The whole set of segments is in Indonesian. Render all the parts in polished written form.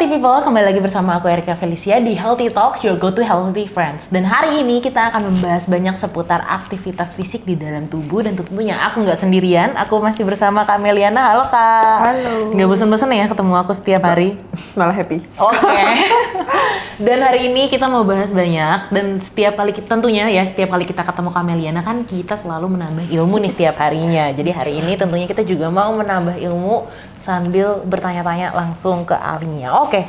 Healthy people, kembali lagi bersama aku Erika Felicia di Healthy Talks, your go to healthy friends. Dan hari ini kita akan membahas banyak seputar aktivitas fisik di dalam tubuh. Dan tentunya aku nggak sendirian, aku masih bersama Kak Meliana. Halo Kak. Halo. Nggak bosan-bosan ya ketemu aku setiap hari? Malah happy. Oke. Dan hari ini kita mau bahas banyak. Dan setiap kali tentunya ya, setiap kali kita ketemu Kak Meliana kan kita selalu menambah ilmu nih setiap harinya. Jadi hari ini tentunya kita juga mau menambah ilmu sambil bertanya-tanya langsung ke ahlinya. Oke.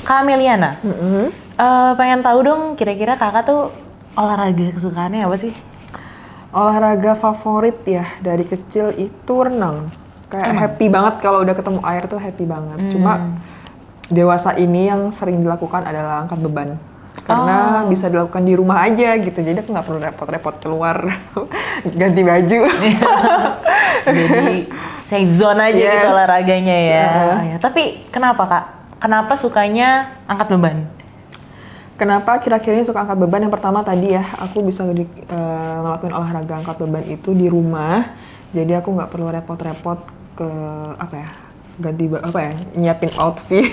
Kak Meliana, pengen tahu dong kira-kira kakak tuh olahraga kesukaannya apa sih? Olahraga favorit ya dari kecil itu renang. Kayak happy banget kalau udah ketemu air tuh happy banget. Cuma dewasa ini yang sering dilakukan adalah angkat beban. Karena bisa dilakukan di rumah aja gitu. Jadi aku nggak perlu repot-repot keluar ganti baju. Jadi safe zone aja gitu olahraganya ya. Tapi kenapa Kak? Kenapa sukanya angkat beban? Kenapa kira-kira suka angkat beban? Yang pertama tadi ya, aku bisa ngelakuin olahraga angkat beban itu di rumah. Jadi aku nggak perlu repot-repot ke nyiapin outfit,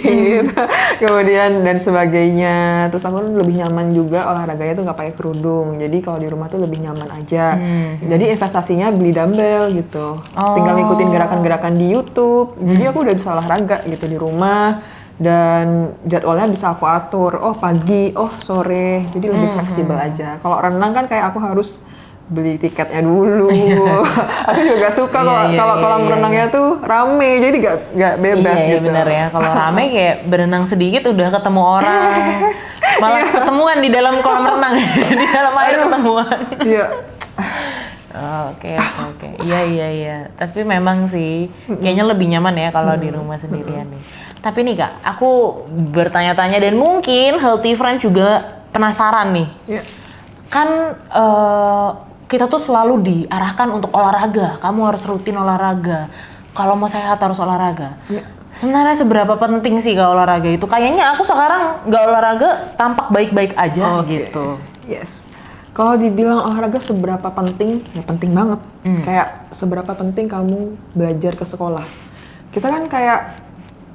kemudian dan sebagainya. Terus aku lebih nyaman juga olahraganya tuh nggak pakai kerudung. Jadi kalau di rumah tuh lebih nyaman aja. Jadi investasinya beli dumbbell gitu. Tinggal ngikutin gerakan-gerakan di YouTube. Jadi aku udah bisa olahraga gitu di rumah. Dan jadwalnya bisa aku atur. Oh pagi, oh sore. Jadi lebih fleksibel aja. Kalau renang kan kayak aku harus beli tiketnya dulu. Aku juga suka kalau kolam renangnya tuh rame, jadi gak bebas gitu. Iya bener ya, kalau rame kayak berenang sedikit udah ketemu orang, malah ketemuan di dalam kolam renang, di dalam air ketemuan. Iya. Oke. Iya. Tapi memang sih, kayaknya lebih nyaman ya kalau di rumah sendirian nih. Tapi nih Kak, aku bertanya-tanya dan mungkin healthy friend juga penasaran nih. Iya. Kan kita tuh selalu diarahkan untuk olahraga, kamu harus rutin olahraga. Kalau mau sehat harus olahraga. Ya. Sebenarnya seberapa penting sih kalau olahraga itu? Kayaknya aku sekarang nggak olahraga tampak baik-baik aja gitu. Yes. Kalau dibilang olahraga seberapa penting, ya penting banget. Kayak seberapa penting kamu belajar ke sekolah. Kita kan kayak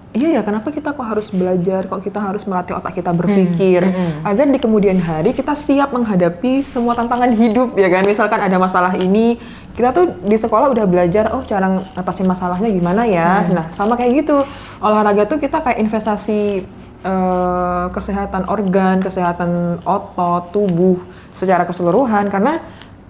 iya ya, kenapa kita kok harus belajar, kok kita harus melatih otak kita berpikir agar di kemudian hari kita siap menghadapi semua tantangan hidup ya kan. Misalkan ada masalah ini, kita tuh di sekolah udah belajar cara ngatasin masalahnya gimana ya. Nah sama kayak gitu, olahraga tuh kita kayak investasi kesehatan organ, kesehatan otot, tubuh secara keseluruhan. Karena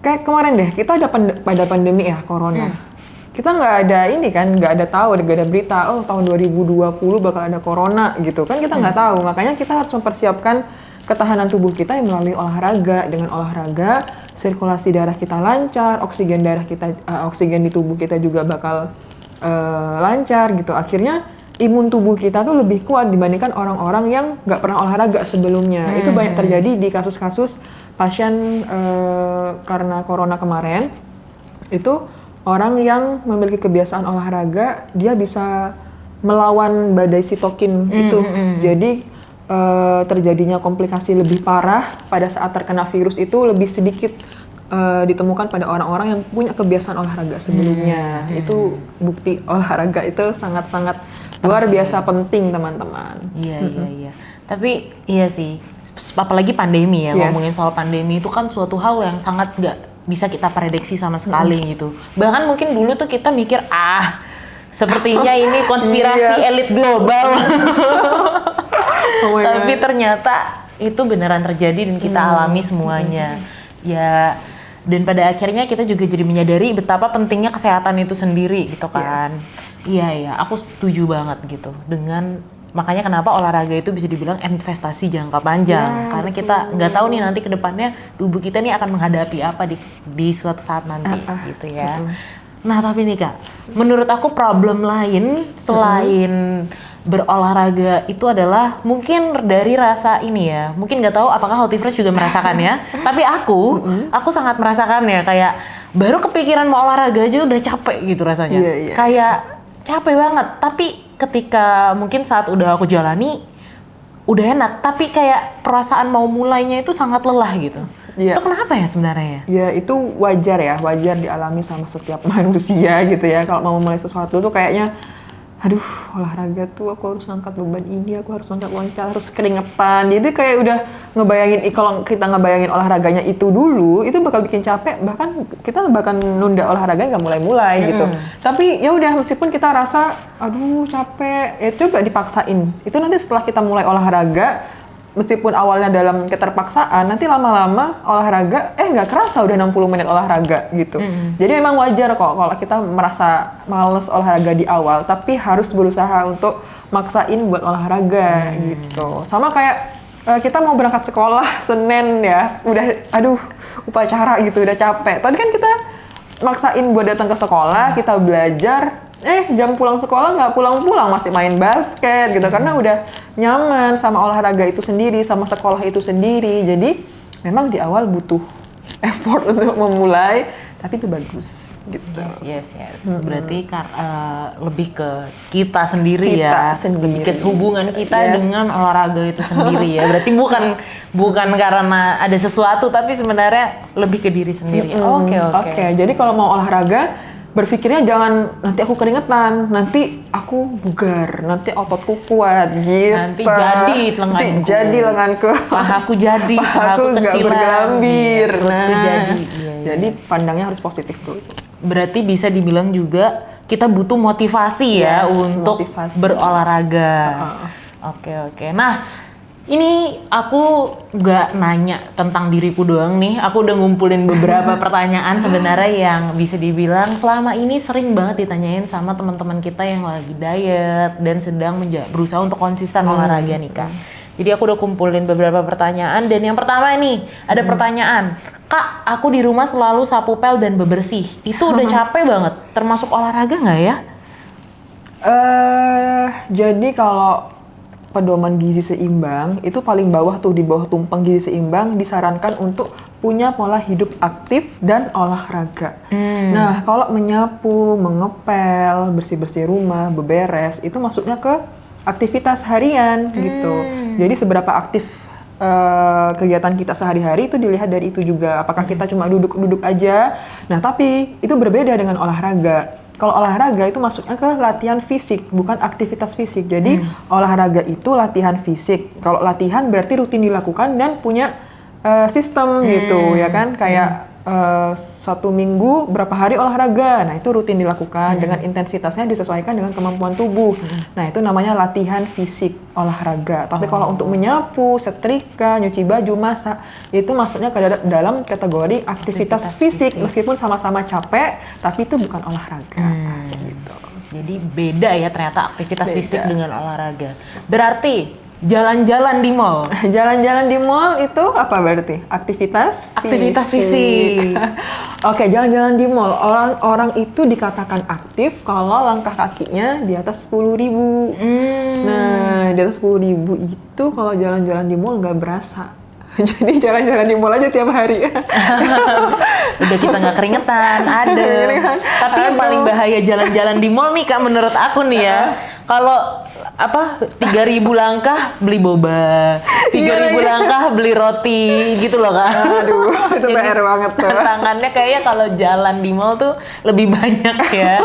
kayak kemarin deh, kita ada pada pandemi ya, corona. Kita nggak ada tahu, nggak ada berita, oh tahun 2020 bakal ada corona gitu kan, kita nggak tahu. Makanya kita harus mempersiapkan ketahanan tubuh kita yang melalui olahraga. Dengan olahraga, sirkulasi darah kita lancar, oksigen di tubuh kita juga bakal lancar gitu. Akhirnya imun tubuh kita tuh lebih kuat dibandingkan orang-orang yang nggak pernah olahraga sebelumnya. Itu banyak terjadi di kasus-kasus pasien karena corona kemarin. Itu orang yang memiliki kebiasaan olahraga, dia bisa melawan badai sitokin itu. Jadi terjadinya komplikasi lebih parah pada saat terkena virus itu lebih sedikit ditemukan pada orang-orang yang punya kebiasaan olahraga sebelumnya. Itu bukti olahraga itu sangat-sangat luar biasa penting, teman-teman. Iya. Tapi iya sih, apalagi pandemi ya. Ngomongin soal pandemi itu kan suatu hal yang sangat nggak bisa kita prediksi sama sekali gitu. Bahkan mungkin dulu tuh kita mikir sepertinya ini konspirasi elit global. Tapi ternyata itu beneran terjadi dan kita alami semuanya. Ya, dan pada akhirnya kita juga jadi menyadari betapa pentingnya kesehatan itu sendiri gitu kan. Iya, aku setuju banget gitu dengan makanya kenapa olahraga itu bisa dibilang investasi jangka panjang, karena kita nggak tahu nih nanti ke depannya tubuh kita nih akan menghadapi apa di suatu saat nanti gitu ya. Nah tapi nih Kak, menurut aku problem lain selain berolahraga itu adalah mungkin dari rasa ini ya, mungkin nggak tahu apakah Healthy Fresh juga merasakan ya, tapi aku sangat merasakan ya, kayak baru kepikiran mau olahraga aja udah capek gitu rasanya. Kayak capek banget, tapi ketika mungkin saat udah aku jalani udah enak, tapi kayak perasaan mau mulainya itu sangat lelah gitu. Itu kenapa ya sebenarnya? Ya itu wajar dialami sama setiap manusia gitu ya. Kalau mau mulai sesuatu tuh kayaknya aduh olahraga tuh aku harus angkat beban ini, aku harus loncat-loncat, harus keringetan. Jadi kayak udah ngebayangin, kalau kita ngebayangin olahraganya itu dulu, itu bakal bikin capek, bahkan kita bahkan nunda olahraga nggak mulai-mulai gitu. Tapi ya udah, meskipun kita rasa aduh capek, ya coba dipaksain. Itu nanti setelah kita mulai olahraga, meskipun awalnya dalam keterpaksaan, nanti lama-lama olahraga, nggak kerasa udah 60 menit olahraga gitu. Jadi memang wajar kok kalau kita merasa males olahraga di awal, tapi harus berusaha untuk maksain buat olahraga gitu. Sama kayak kita mau berangkat sekolah Senin ya, udah aduh upacara gitu, udah capek. Tadi kan kita maksain buat datang ke sekolah, kita belajar, jam pulang sekolah nggak pulang-pulang, masih main basket gitu, karena udah nyaman sama olahraga itu sendiri, sama sekolah itu sendiri. Jadi memang di awal butuh effort untuk memulai, tapi itu bagus gitu. Yes. Berarti lebih ke kita sendiri ya, lebih ke hubungan kita dengan olahraga itu sendiri ya. Berarti bukan karena ada sesuatu, tapi sebenarnya lebih ke diri sendiri. Oke. Jadi kalau mau olahraga, berpikirnya jangan nanti aku keringetan, nanti aku bugar, nanti ototku kuat gitu. Nanti jadi lenganku. Pahaku jadi, pahaku nggak bergelambir. Jadi pandangnya harus positif dulu. Berarti bisa dibilang juga kita butuh motivasi ya untuk berolahraga. Oke. Nah, ini aku nggak nanya tentang diriku doang nih, aku udah ngumpulin beberapa pertanyaan sebenarnya yang bisa dibilang selama ini sering banget ditanyain sama teman-teman kita yang lagi diet dan sedang berusaha untuk konsisten olahraga nih Kak. Jadi aku udah kumpulin beberapa pertanyaan, dan yang pertama nih ada pertanyaan, Kak, aku di rumah selalu sapu pel dan bebersih, itu udah capek banget, termasuk olahraga nggak ya? Jadi kalau pedoman gizi seimbang itu paling bawah tuh, di bawah tumpeng gizi seimbang disarankan untuk punya pola hidup aktif dan olahraga. Nah, kalau menyapu, mengepel, bersih-bersih rumah, beberes, itu masuknya ke aktivitas harian gitu. Jadi seberapa aktif kegiatan kita sehari-hari itu dilihat dari itu juga. Apakah kita cuma duduk-duduk aja? Nah, tapi itu berbeda dengan olahraga. Kalau olahraga itu masuknya ke latihan fisik, bukan aktivitas fisik. Jadi olahraga itu latihan fisik. Kalau latihan berarti rutin dilakukan dan punya sistem gitu, ya kan? Kayak 1 minggu berapa hari olahraga. Nah, itu rutin dilakukan dengan intensitasnya disesuaikan dengan kemampuan tubuh. Nah, itu namanya latihan fisik olahraga. Tapi kalau untuk menyapu, setrika, nyuci baju, masak, itu masuknya ke dalam kategori aktivitas fisik. Meskipun sama-sama capek, tapi itu bukan olahraga. Gitu. Jadi beda ya ternyata aktivitas fisik dengan olahraga. Berarti jalan-jalan di mall. Jalan-jalan di mall itu apa berarti? Aktivitas fisik. Oke, jalan-jalan di mall. Orang itu dikatakan aktif kalau langkah kakinya di atas 10.000. Nah, di atas 10.000 itu kalau jalan-jalan di mall nggak berasa. Jadi jalan-jalan di mall aja tiap hari. Udah kita nggak keringetan, Tapi yang paling bahaya jalan-jalan di mall nih Kak, menurut aku nih ya, kalau 3.000 langkah beli boba, 3.000 langkah beli roti gitu loh Kak. Aduh, itu PR banget tuh. Tantangannya kayaknya kalau jalan di mall tuh lebih banyak ya.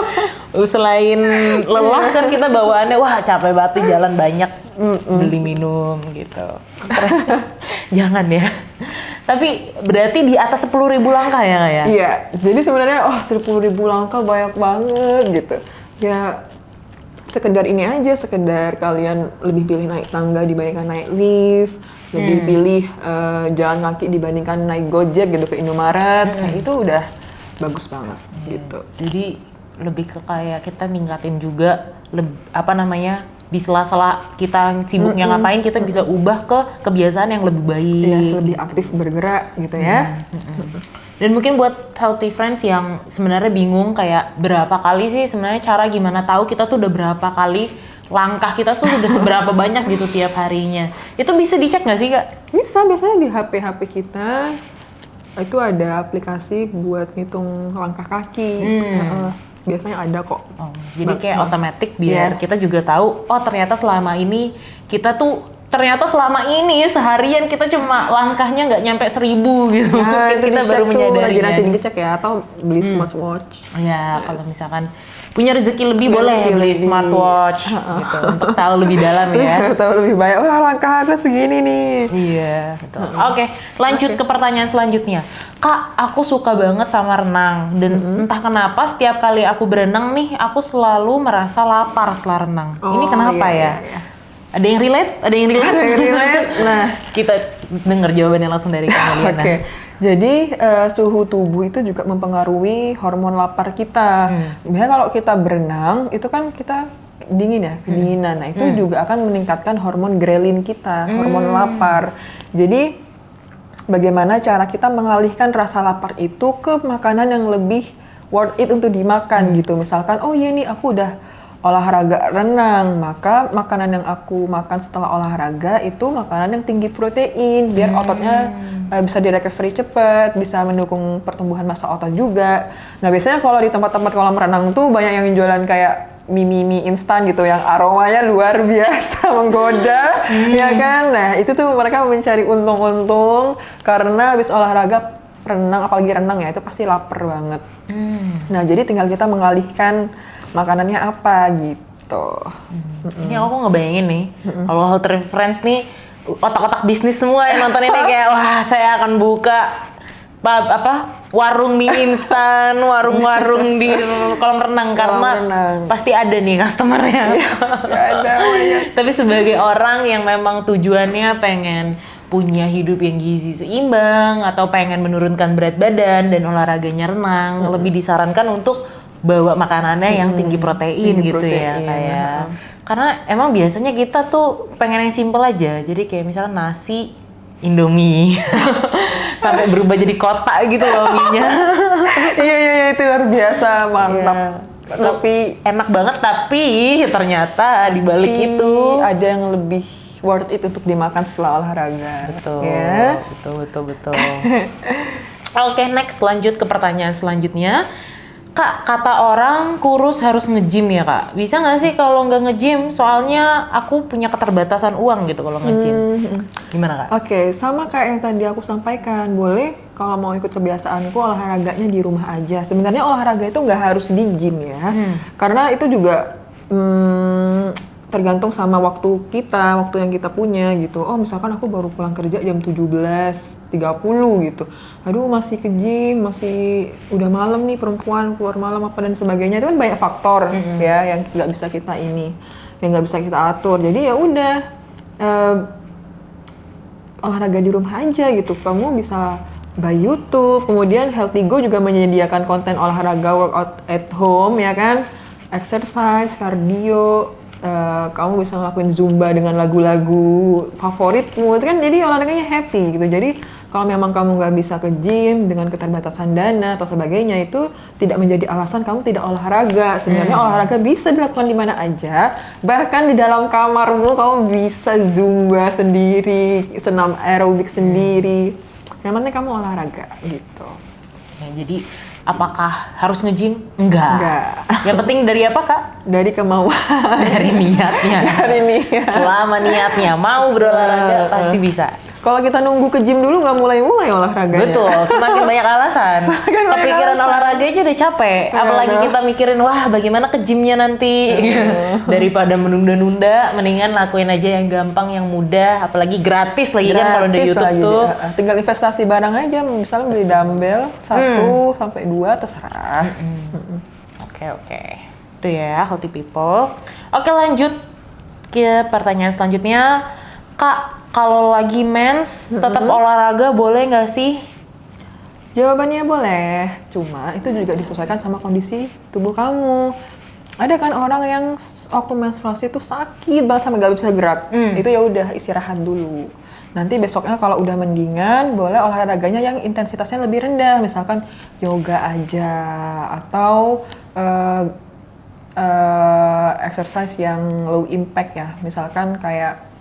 Selain lelah kan kita bawaannya, wah capek banget nih jalan banyak, beli minum gitu. Jangan ya. Tapi berarti di atas 10.000 langkah ya Kak ya? Iya, jadi sebenarnya 10.000 langkah banyak banget gitu. Ya sekedar ini aja, sekedar kalian lebih pilih naik tangga dibandingkan naik lift, lebih pilih jalan kaki dibandingkan naik Gojek gitu ke Indomaret, kayak itu udah bagus banget gitu. Jadi lebih ke kayak kita ningkatin juga di sela-sela kita sibuknya ngapain, kita bisa ubah ke kebiasaan yang lebih baik. Iya, lebih aktif bergerak gitu ya. Dan mungkin buat healthy friends yang sebenarnya bingung kayak berapa kali sih sebenarnya cara gimana tahu kita tuh udah berapa kali langkah kita tuh udah seberapa banyak gitu tiap harinya. Itu bisa dicek nggak sih Kak? Bisa, biasanya di HP kita itu ada aplikasi buat ngitung langkah kaki. Biasanya ada kok. Jadi kayak otomatis biar kita juga tahu, oh ternyata selama ini kita tuh ternyata selama ini seharian kita cuma langkahnya nggak nyampe 1000 gitu. Nah, itu Kita dicek baru tuh, menyadari. rajin-rajin dicek ya, atau beli smartwatch. Ya, kalau misalkan punya rezeki lebih boleh Rezeki beli lebih. smartwatch gitu untuk tahu lebih dalam ya. Tahu lebih banyak, wah langkah aku segini nih. Iya, betul. Oke, lanjut ke pertanyaan selanjutnya. Kak, aku suka banget sama renang dan entah kenapa setiap kali aku berenang nih, aku selalu merasa lapar setelah renang. Ini Oh, kenapa iya, ya? iya. Ada yang relate? Ada yang relate? Ada yang relate? Nah. Kita denger jawabannya langsung dari Kak Meliana. Oke, jadi suhu tubuh itu juga mempengaruhi hormon lapar kita. Biasanya kalau kita berenang, itu kan kita dingin ya, kedinginan. Nah, itu juga akan meningkatkan hormon grelin kita, hormon lapar. Jadi, bagaimana cara kita mengalihkan rasa lapar itu ke makanan yang lebih worth it untuk dimakan gitu. Misalkan, oh iya nih aku udah olahraga renang, maka makanan yang aku makan setelah olahraga itu makanan yang tinggi protein, biar ototnya bisa di-recovery cepat, bisa mendukung pertumbuhan massa otot juga. Nah biasanya kalau di tempat-tempat kolam renang tuh banyak yang jualan kayak mie instan gitu, yang aromanya luar biasa menggoda, ya kan? Nah itu tuh mereka mencari untung-untung karena habis olahraga renang, apalagi renang ya, itu pasti lapar banget. Nah jadi tinggal kita mengalihkan makanannya apa gitu. Ini aku ngebayangin nih, kalau Health Reference nih, otak-otak bisnis semua yang nonton ini kayak, wah saya akan buka warung mie instan, warung-warung di kolam renang karena pasti ada nih customernya. Iya, pasti ada. Tapi sebagai orang yang memang tujuannya pengen punya hidup yang gizi seimbang atau pengen menurunkan berat badan dan olahraganya renang, lebih disarankan untuk bawa makanannya yang tinggi protein gitu ya kayak. Karena emang biasanya kita tuh pengen yang simple aja. Jadi kayak misalnya nasi Indomie sampai berubah jadi kotak gitu loh mie-nya. Iya itu luar biasa, mantap. Tapi enak banget, tapi ternyata di balik itu ada yang lebih worth it untuk dimakan setelah olahraga. Betul. Ya? Betul. Oke, next lanjut ke pertanyaan selanjutnya. Kak, kata orang kurus harus nge-gym ya kak? Bisa nggak sih kalau nggak nge-gym? Soalnya aku punya keterbatasan uang gitu kalau nge-gym. Gimana kak? Oke, sama kayak yang tadi aku sampaikan. Boleh kalau mau ikut kebiasaanku olahraganya di rumah aja. Sebenarnya olahraga itu nggak harus di gym ya. Karena itu juga tergantung sama waktu kita, waktu yang kita punya gitu. Oh misalkan aku baru pulang kerja jam 17.30 gitu. Aduh masih ke gym, masih udah malam nih perempuan, keluar malam apa dan sebagainya. Itu kan banyak faktor ya yang nggak bisa kita yang nggak bisa kita atur. Jadi ya udah olahraga di rumah aja gitu. Kamu bisa by YouTube, kemudian Healthy Go juga menyediakan konten olahraga workout at home ya kan, exercise, cardio. Kamu bisa ngelakuin zumba dengan lagu-lagu favoritmu, itu kan jadi olahraganya happy gitu. Jadi kalau memang kamu nggak bisa ke gym dengan keterbatasan dana atau sebagainya, itu tidak menjadi alasan kamu tidak olahraga. Sebenarnya olahraga bisa dilakukan di mana aja, bahkan di dalam kamarmu kamu bisa zumba sendiri, senam aerobik sendiri. Yang penting kamu olahraga gitu. Ya, jadi apakah harus nge-gym? Enggak. Yang penting dari apa kak? Dari kemauan. Dari niatnya. Dari niat. Selama niatnya mau berolahraga pasti bisa. Kalau kita nunggu ke gym dulu nggak mulai-mulai olahraganya. Betul, semakin banyak alasan. Kepikiran olahraga aja udah capek. Apalagi kita mikirin, wah bagaimana ke gymnya nanti. Daripada menunda-nunda, mendingan lakuin aja yang gampang, yang mudah. Apalagi gratis lagi kan kalau di YouTube tuh. Tinggal investasi barang aja, misalnya beli dumbbell 1 sampai 2 terserah. Oke. Itu ya, healthy people. Oke lanjut ke pertanyaan selanjutnya. Kak, kalau lagi mens, tetap olahraga boleh nggak sih? Jawabannya boleh, cuma itu juga disesuaikan sama kondisi tubuh kamu. Ada kan orang yang waktu menstruasi itu sakit banget sampai nggak bisa gerak. Itu ya udah istirahat dulu. Nanti besoknya kalau udah mendingan, boleh olahraganya yang intensitasnya lebih rendah, misalkan yoga aja atau exercise yang low impact ya, misalkan kayak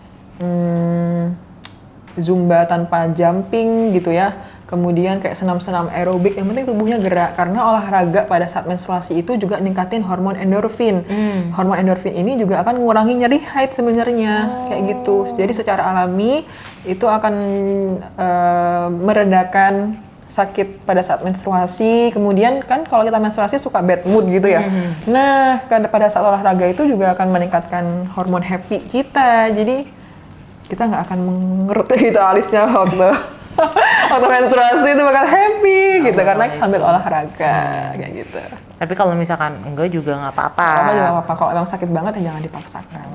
Zumba tanpa jumping gitu ya. kemudian kayak senam-senam aerobik, yang penting tubuhnya gerak. Karena olahraga pada saat menstruasi itu juga ningkatin hormon endorfin. Hormon endorfin ini juga akan mengurangi nyeri haid sebenarnya, kayak gitu. Jadi secara alami itu akan meredakan sakit pada saat menstruasi. Kemudian kan kalau kita menstruasi suka bad mood gitu ya. Nah, pada saat olahraga itu juga akan meningkatkan hormon happy kita. Jadi kita nggak akan mengerut gitu alisnya waktu waktu menstruasi itu bakal happy gitu karena sambil olahraga kayak gitu. Tapi kalau misalkan enggak juga nggak apa-apa. Apa juga nggak apa-apa. Kalau emang sakit banget ya jangan dipaksakan.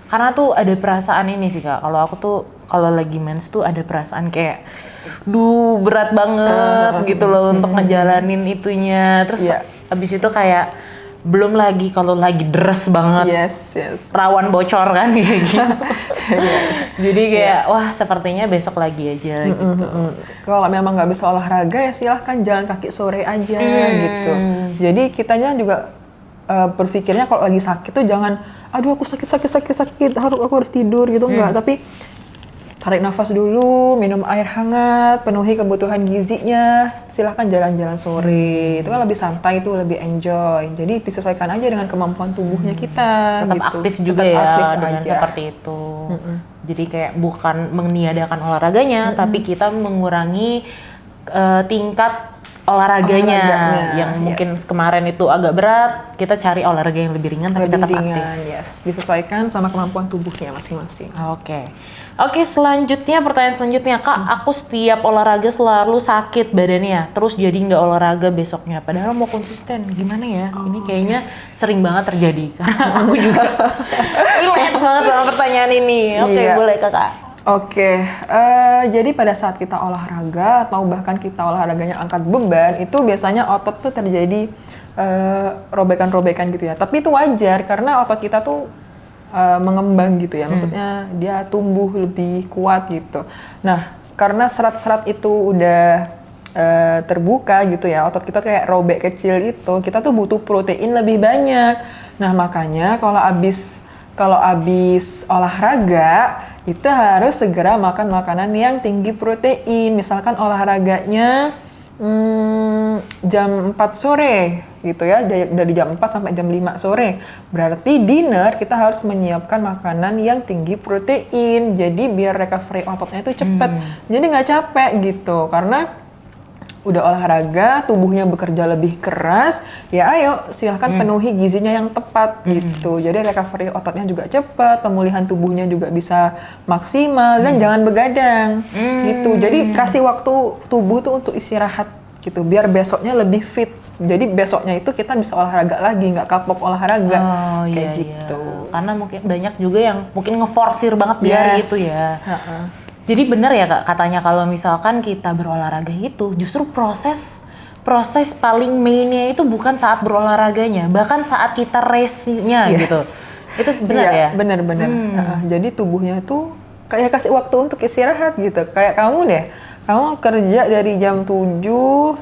Karena tuh ada perasaan ini sih Kak, kalau aku tuh kalau lagi mens tuh ada perasaan kayak berat banget gitu loh untuk ngejalanin itunya. Terus abis itu kayak belum lagi kalau lagi deres banget, rawan bocor kan kayak gitu. Jadi kayak wah sepertinya besok lagi aja gitu. Kalau memang nggak bisa olahraga ya silahkan jalan kaki sore aja gitu. Jadi kitanya juga berpikirnya kalau lagi sakit tuh jangan aduh aku sakit aku harus tidur gitu, enggak, tapi tarik nafas dulu, minum air hangat, penuhi kebutuhan gizinya, silahkan jalan-jalan sore, itu kan lebih santai, itu lebih enjoy, jadi disesuaikan aja dengan kemampuan tubuhnya kita. Tetap gitu. aktif juga Tetap ya aktif dengan aja. seperti itu. Jadi kayak bukan meniadakan olahraganya, tapi kita mengurangi tingkat olahraganya yang mungkin kemarin itu agak berat, kita cari olahraga yang lebih ringan tapi tetap aktif. Disesuaikan sama kemampuan tubuhnya masing-masing. Oke, selanjutnya pertanyaan selanjutnya Kak, aku setiap olahraga selalu sakit badannya, terus jadi nggak olahraga besoknya, padahal mau konsisten, gimana ya? Ini kayaknya sering banget terjadi karena aku juga relate banget sama pertanyaan ini. Boleh Kakak. Jadi pada saat kita olahraga atau bahkan kita olahraganya angkat beban, itu biasanya otot tuh terjadi robekan-robekan gitu ya. Tapi itu wajar karena otot kita tuh mengembang gitu ya, maksudnya dia tumbuh lebih kuat gitu. Nah, karena serat-serat itu udah terbuka gitu ya, otot kita kayak robek kecil itu, kita tuh butuh protein lebih banyak. Nah, makanya kalau abis olahraga itu harus segera makan makanan yang tinggi protein. Misalkan olahraganya jam 4 sore gitu ya, dari jam 4 sampai jam 5 sore. Berarti dinner kita harus menyiapkan makanan yang tinggi protein. Jadi biar recovery ototnya itu cepet. Jadi nggak capek gitu. Karena udah olahraga, tubuhnya bekerja lebih keras, ya ayo silahkan penuhi gizinya yang tepat gitu. Jadi recovery ototnya juga cepat, pemulihan tubuhnya juga bisa maksimal, dan jangan begadang gitu. Jadi kasih waktu tubuh tuh untuk istirahat gitu, biar besoknya lebih fit. Jadi besoknya itu kita bisa olahraga lagi, nggak kapok olahraga kayak gitu. Karena mungkin banyak juga yang mungkin ngeforsir banget di hari itu ya. Jadi benar ya Kak, katanya kalau misalkan kita berolahraga itu justru proses paling mainnya itu bukan saat berolahraganya, bahkan saat kita race-nya gitu. Itu benar ya? Benar. Jadi tubuhnya tuh kayak kasih waktu untuk istirahat gitu. Kayak kamu deh, kamu kerja dari jam 7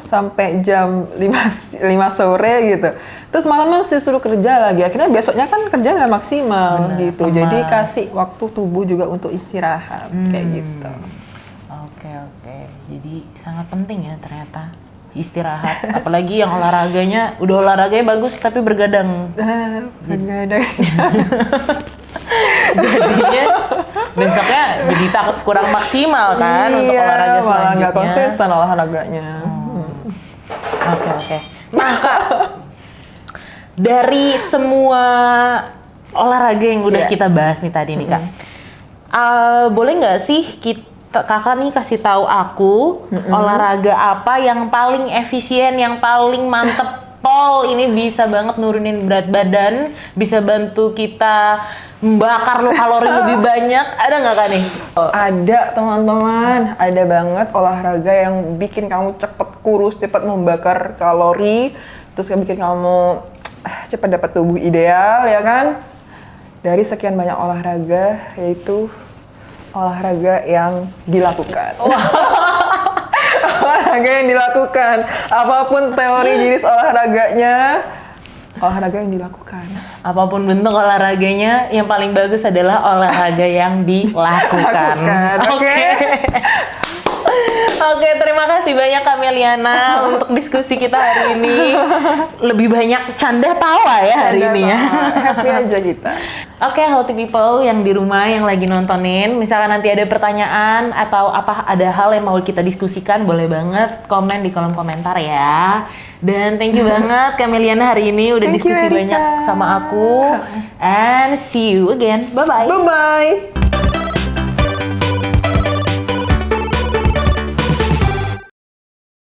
sampai jam 5 sore gitu. Terus malamnya mesti suruh kerja lagi. Akhirnya besoknya kan kerja nggak maksimal gitu. Lemas. Jadi kasih waktu tubuh juga untuk istirahat kayak gitu. Oke. Jadi sangat penting ya ternyata istirahat. Apalagi yang olahraganya olahraganya bagus tapi bergadang. Bergadang. Jadinya besoknya jadi takut kurang maksimal kan untuk olahraga selanjutnya. Malah nggak konsisten olahraganya. Oke. Nah Kak, dari semua olahraga yang udah kita bahas nih tadi nih Kak, boleh nggak sih Kakak nih kasih tahu aku olahraga apa yang paling efisien, yang paling mantep? Ini bisa banget nurunin berat badan, bisa bantu kita membakar kalori lebih banyak. Ada nggak Kak nih? Ada teman-teman, ada banget olahraga yang bikin kamu cepet kurus, cepet membakar kalori, terus bikin kamu cepet dapat tubuh ideal ya kan? Dari sekian banyak olahraga, yaitu olahraga yang dilakukan. Olahraga yang dilakukan, apapun teori jenis olahraganya, olahraga yang dilakukan. Apapun bentuk olahraganya, yang paling bagus adalah olahraga yang dilakukan. Oke. Oke, terima kasih banyak Kameliana untuk diskusi kita hari ini. Lebih banyak canda tawa ya hari ini ya. Happy aja kita. Oke, healthy people yang di rumah yang lagi nontonin, misalkan nanti ada pertanyaan atau ada hal yang mau kita diskusikan, boleh banget komen di kolom komentar ya. Dan thank you banget Kameliana hari ini udah Thank you, diskusi Erika. banyak sama aku. And see you again. Bye-bye. Bye-bye.